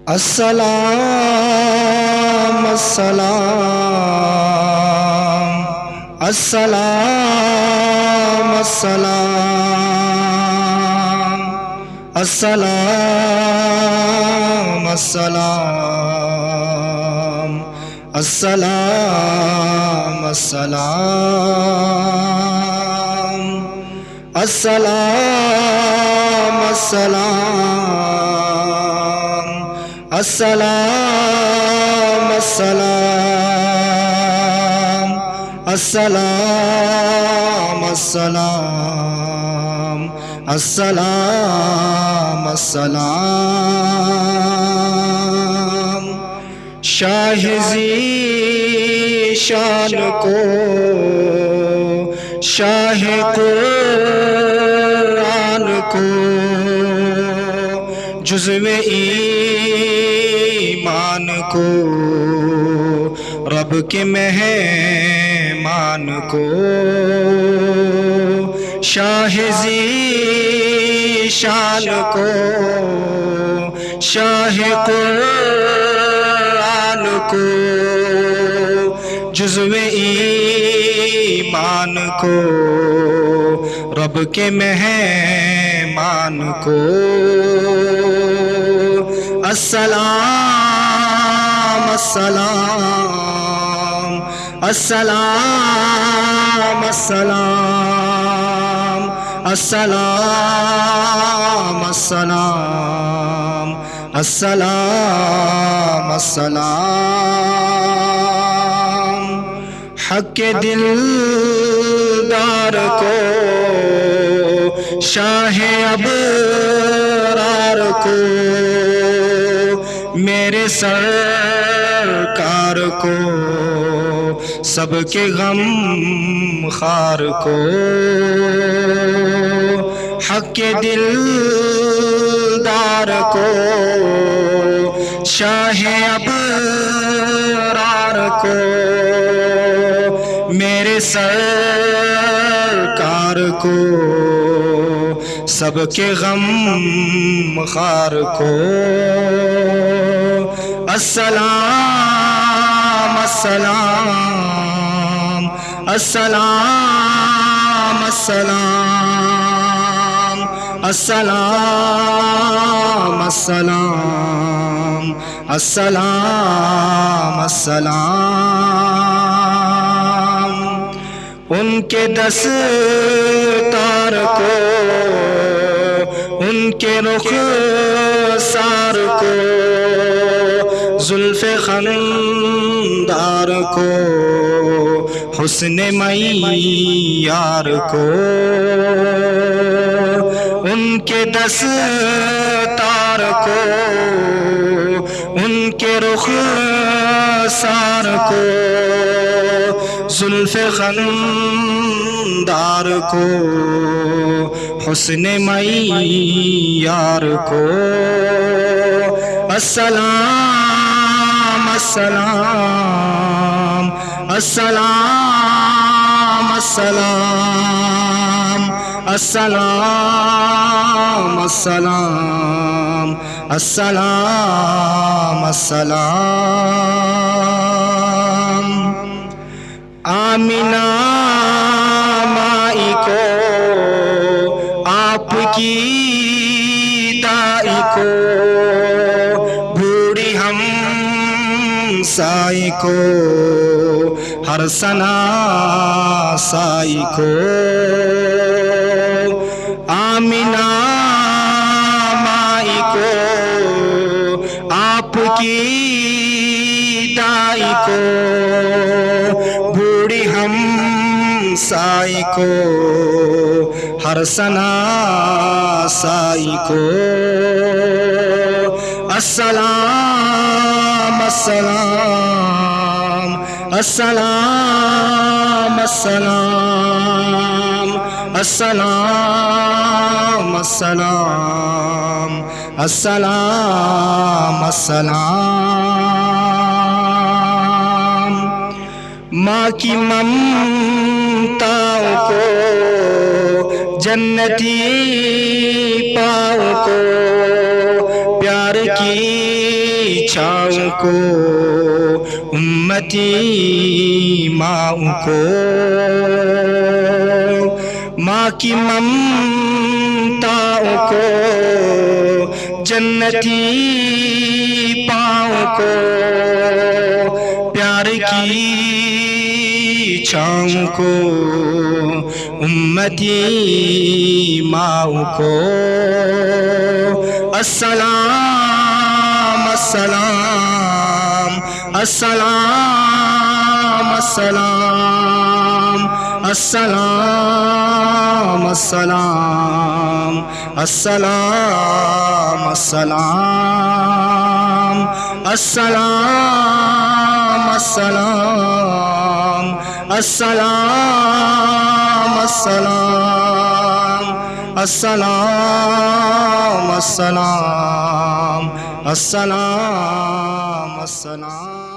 السلام السلام السلام السلام السلام السلام السلام السلام السلام السلام السلام السلام السلام السلام السلام شاہ ذی شان کو شاہ قرآن کو جزو ایمان کو رب کے مہمان کو شاہ ذی شان کو شاہ قرآن کو جزو ایمان کو رب کے مہمان کو السلام السلام السلام السلام السلام السلام السلام السلام حق کے دلدار کو شاہ ابرار کو میرے سرکار کو سب کے غم خار کو حق کے دلدار کو شاہ ابرار کو میرے سرکار کو سب کے غم خار کو السلام السلام السلام السلام السلام السلام السلام السلام ان کے دستار کو ان کے رخسار کو زلف خندار کو حسن معیار کو ان کے دستار کو ان کے رخسار کو زلف خندار کو حسن معیار کو السلام السلام السلام السلام السلام السلام السلام السلام آمینہ مائی کو آپ کی دائی کو بوڑھی ہم سائی کو ہر ثنا سائی کو آمینہ مائی کو آپ کی دائی کو بوڑھی ہم سائی کو ہر ثنا سائی کو السلام السلام السلام السلام السلام السلام السلام السلام ماں کی ممتاؤں کو جنتی پاؤں کو پیار کی چھاؤں کو امتی ماؤں کو ماں کی ممتاؤں کو جنتی پاؤں کو پیار کی چھاؤں کو امتی ماؤں کو السلام السلام السلام السلام السلام السلام السلام السلام السلام السلام السلام السلام السلام السلام السلام السلام